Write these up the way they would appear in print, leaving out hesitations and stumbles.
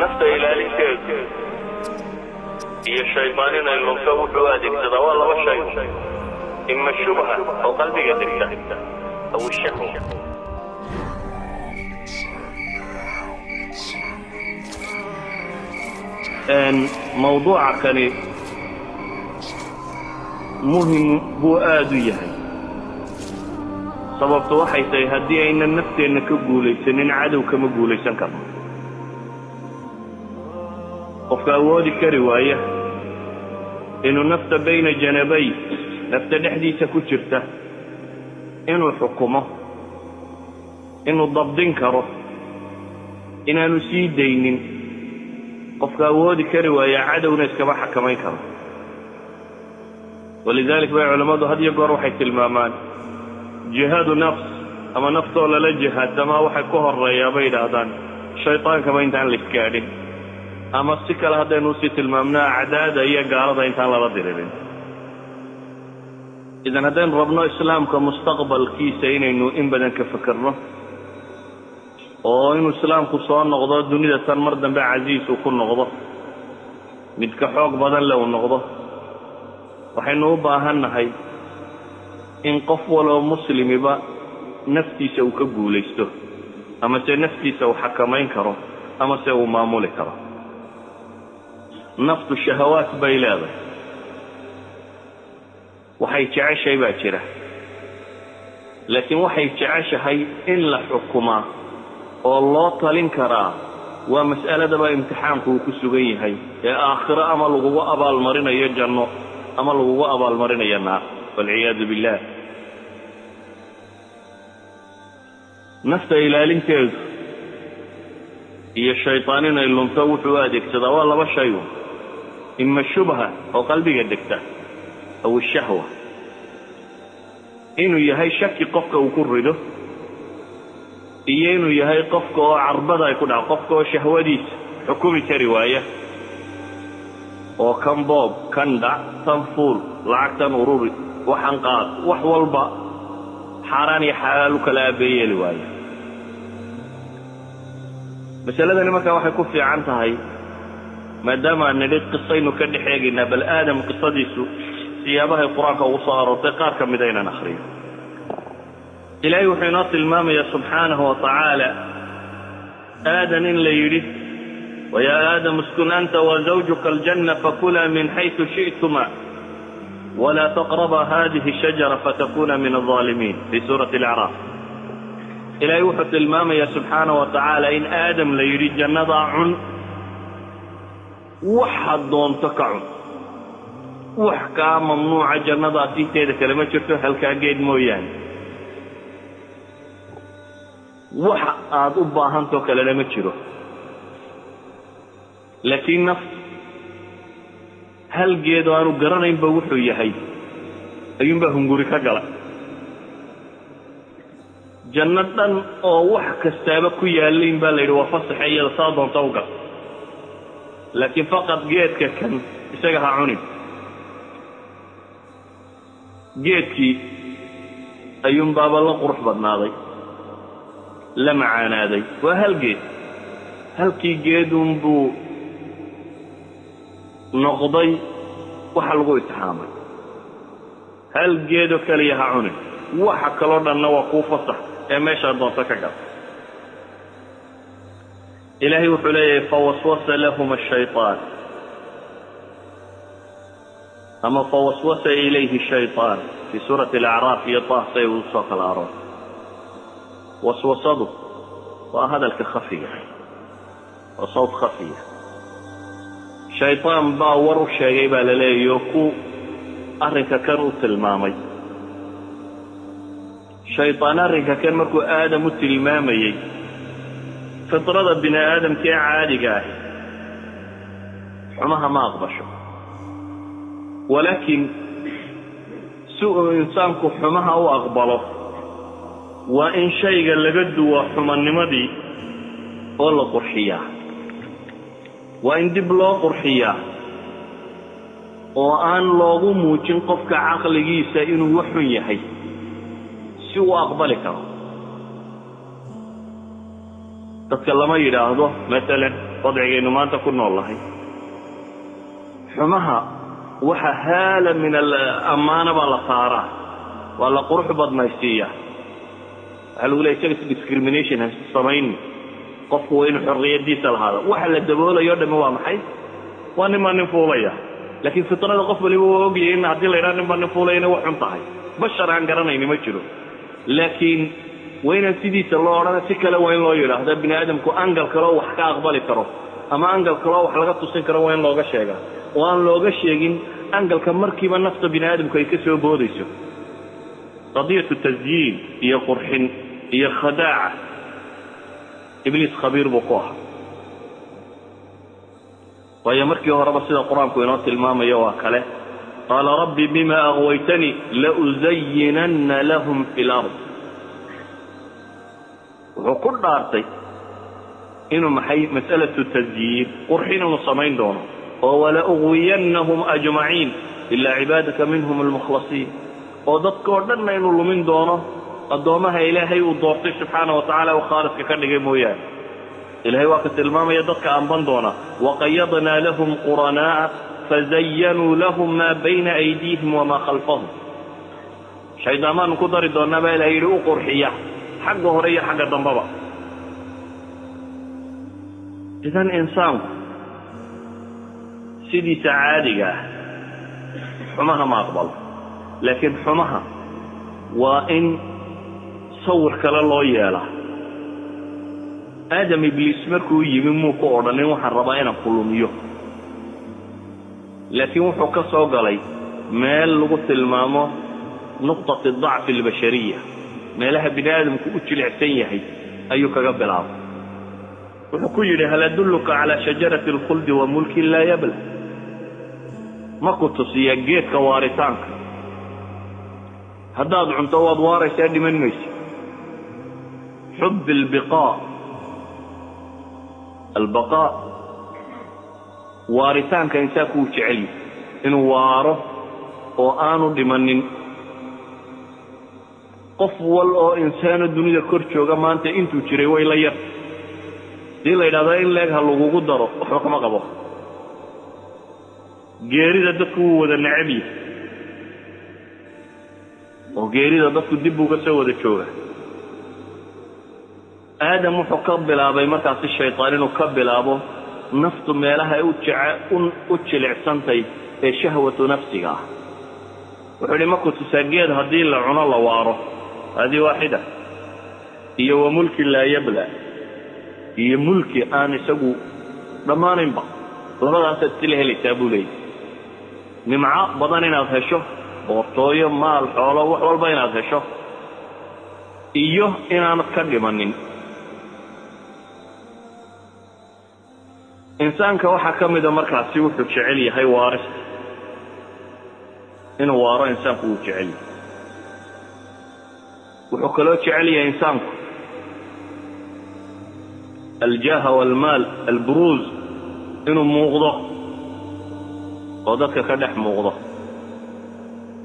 nafta ilaalinteedu iyo shaytaan inay lunto wuxuu adeegsadaa waa laba shay ima shubha oo qalbiga degta aw shahwa موضوع كان مهم هو آدوية sababtu waxay tahay haddii aynan nafteena ka guulaysanin cadow kama guulaysan karno qofka awoodi kari waaya inuu nafta bayna janabay nafta dhexdiisa ku jirta inuu xukumo inuu dabdin karo inaanu sii daynin qofka awoodi kari waaya cadowna iskama xakamayn karo walidaalika bay culamadu had iyo goor waxay tilmaamaan jihaadu nafs ama naftoo lala jihaadama waxay ku horeeyaa bay yidhaahdaan shaytaankaba intaan la iskaadhin ama si kale haddaynu usii tilmaamnaa acdaada iyo gaalada intaan lala diririn idan haddaynu rabno islaamka mustaqbalkiisa inaynu in badan ka fekerno oo inuu islaamku soo noqdo dunida tan mar dambe casiis uu ku noqdo mid ka xoog badan le uu noqdo waxaynu u baahannahay in qof waloo muslimiba naftiisa uu ka guulaysto ama se naftiisa uu xakamayn karo ama se uu maamuli karo naftu shahawaat bay leedahay waxay jeceshahay baa jira laakiin waxay jeceshahay in la xukumaa oo loo talin karaa waa mas'aladaba imtixaanku uu ku sugan yahay ee aakhiro ama lagugu abaalmarinayo janno ama lagugu abaalmarinayo naar والعياذ بالله نفت ilaalinteedu iyo shaytaan inay lunto wuxuu adeegsadaa waa laba shay ima shubha oo qalbiga degta aw shahwa inuu yahay shaki qofka uu ku rido iyo inuu yahay qofka oo carbada ay ku dhaco qofka oo shahwadiisa xukumi kari waaya oo kan boob kan dhac tan fuul lacagtan ururi waxaan qaad wax walba xaaraan iyo xalaal u kala abeeyeli waayo masaladani markaa waxay ku fiican tahay maadaama nidhi qisaynu ka dhexeegaynaa bal aadam qisadiisu siyaabahay qur-aanka ugu soo aroortay qaar ka mida inaan akhriyo ilaahay wuxuu inoo tilmaamayaa subxaanahu watacaala aadan in la yidhi ويا آدم اسكن أنت وزوجك الجنة فكلا من حيث شئتما ولا تقربا هذه الشجرة فتكونا من الظالمين في سورة الأعراف إلهي وحد المام يا سبحانه وتعالى إن آدم ليريد جنة عن وحد دون تقعن وحكا ممنوع جنة تيتي كلمة شفتها هل كاقيد مويان وحد أباهن توكل لما تشيره laakiin naf hal geedo aanu garanaynba wuxuu yahay ayuunbaa hunguri ka gala janno dhan oo wax kastaaba ku yaalayn baa la yidhi waa fasaxe iyada saa doonta u gal laakiin faqad geedka kan isaga ha cunin geedkii ayuunbaaba la qurux badnaaday la macaanaaday waa hal geed halkii geedunbuu noqday waxa lagu itixaamay hal geedo kaliya ha cunin waxa kaloo dhanna waa kuu fasax ee meeshaa doonta ka gal ilaahay wuxuu leeyahay fawaswasa lahuma ashaytaan ama fawaswasa ilayhi shaytaan fi suurati alacraaf iyo taah say uu soo kala aroor waswasadu waa hadalka khafiga waa sawt khafiya shaytaan baa war u sheegay baa la leeyayo ku arrinka kan u tilmaamay shaytaan arrinka kan markuu aadam u tilmaamayey fitrada bini aadamkee caadiga ah xumaha ma aqbasho walaakiin si uu insaanku xumaha u aqbalo waa in shayga laga duwa xumannimadii oo la qurxiyaa waa in dib loo qurxiyaa oo aan loogu muujin qofka caqligiisa inuu wax xun yahay si uu aqbali karo dadka lama yidhaahdo maalan wadcigaynu maanta ku noolahay xumaha waxa haala min al-amaana baa la saaraa waa la qurux badnaysiiyaa waxaa lagu leeyahay sex discrimination ha samayni qofku waa inuu xorriyadiisa lahaado waxa la daboolayo dhammi waa maxay waa nimaa nin fuulaya laakiin fitrada qof waliba waa ogyahay in haddii la yidhaha nimaa nin fuulayana wax xun tahay bashar aan garanayni ma jiro laakiin waa inaan sidiisa loo odhana si kale waa in loo yidhaahda bini aadamku angal kaloo wax ka aqbali karo ama angal kaloo wax laga tusin karo waa in looga sheegaa oo aan looga sheegin angalka markiiba nafta bini aadamku ay ka soo boodayso qadiyatu tasyiin iyo qurxin iyo khadaaca ibliis khabiir buu ku ahaa waayo markii horeba sida qur-aanku inoo tilmaamayo waa kale qaala rabbi bima aghwaytanii lauzayinanna lahum fi lard wuxuu ku dhaartay inuu maxay mas'alatu tasyiin qurxin inuu samayn doono oo wala ughwiyannahum ajmaciin ilaa cibaadaka minhum almukhlasiin oo dadkoo dhanna inuu lumin doono addoomaha ilaahay uu doortay subxaana wa tacaala uu khaaliska ka dhigay mooyaane ilahay waa ka tilmaamaya dadka aanban doona waqayadnaa lahum quranaa'a fazayanuu lahum maa bayna aydiihim wamaa khalfahum shayddaamaanu ku dari doonaa baa ilahay yidhi u qurxiya xagga hore iyo xagga dambaba idan insaanku sidiisa caadiga ah xumaha ma aqbalo laakiin xumaha waa in sawir kale loo yeelaa aadam ibliis markuu yimi muu ku odhanin waxaan rabaa inaan ku lumiyo laakiin wuxuu ka soo galay meel lagu tilmaamo nuqطati dacfi albashariya meelaha bini aadamku u jilicsan yahay ayuu kaga bilaabay wuxuu ku yidhi hal adulluka calaa shajarati alkhuldi wa mulkin laa yabla ma ku tusiya geedka waaritaanka haddaad cunto waad waaraysaa dhiman maysa xub albaqaa waaritaanka insaanku uu jecel yahay inuu waaro oo aanu dhimanin qof wal oo insaano dunida kor jooga maanta intuu jiray way la yar dii la yidhahdo in leeg ha lagugu daro waxba kama qabo geerida dadku wuu wada necab yahay oo geerida dadku dib uga soo wada jooga aadam wuxuu ka bilaabay markaasi shaytaan inuu ka bilaabo naftu meelaha ay u jilicsantay ee shahwatu nafsiga ah wuxuu yidhi markuu tusaa geed haddii la cuno la waaro هذه واحدة iyo وملك لا يبلى iyo mulki aan isagu dhamaaninba labadaas isla helaysaa buu leeyahay nimco badan inaad hesho boortooyo maal xoolo wax walba inaad hesho iyo inaanad ka dhimanin insaanka waxaa ka mida markaasi wuxuu jecel yahay waaris inuu waaro insaanku uu jecel yahay wuxuu kaloo jecel yahay insaanku الجاه والمال البروز إنه موغضة وذاك كدح موغضة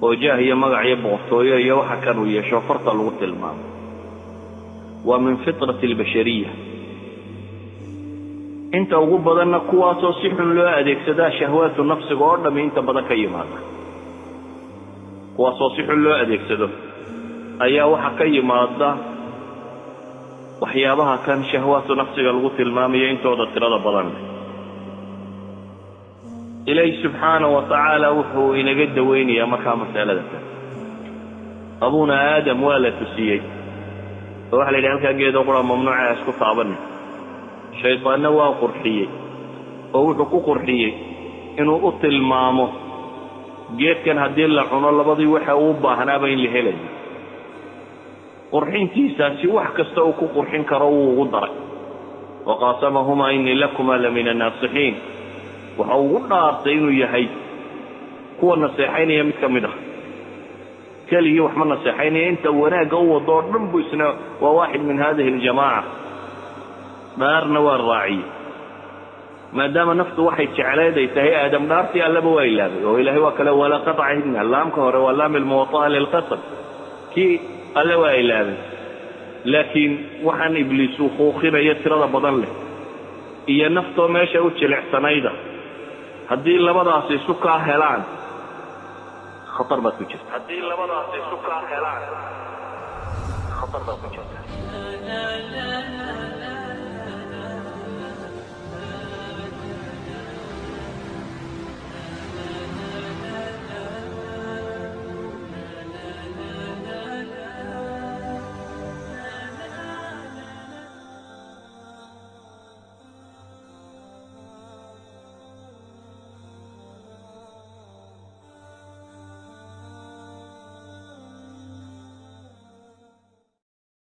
وجاه يمغع يبغطوية يوحى كانوا يشوفرت الوقت المام ومن فطرة البشرية انت وقوب بدنا قوة صحيح لا أديك سدا شهوات النفس قرنا من انت بدك يمات قوة صحيح لا أديك سدا أيها وحكا يمات waxyaabaha kan shahwaatu nafsiga lagu tilmaamayo intooda tirada badan ilaahay subhanahu wa ta'ala wuxuu inaga daweynayaa markaa mas'alada abuna aadam wala tusiyay waxa la yiraahdaa geedo qura mamnuuca isku taaban shaytaanna waa qurxiyay oo wuxuu ku qurxiyay inuu u tilmaamo geedkan hadii la cuno labadii waxa uu baahnaaba in la helayo قرحينتيسا سي wax kasta oo ku qurxin karo uu ugu daray waqasamahuma inni lakuma la min an-nasihin waxa uu dhaartay inuu yahay kuwa naseexaynaya mid kamid ah kaliya wax ma naseexaynaya inta wanaaga uu wado dhan buu isna waa waahid min hadhihi al-jamaa daarna waa raaci maadaama naftu waxay jecleeday tahay aadam dhaartii allaba waa ilaahay oo ilaahay waa kala wala qata'ina laamka hore waa laam al-muwatta'a lil-qasam ki alla waa ilaahay laakiin waxaan ibliis uu khookhinayo tirada badan leh iyo naftoo meesha u jilicsanayda haddii labadaasi isu kaa helaan khatar baad ku jirta haddii labadaasi isu kaa helaan khatar baad ku jirta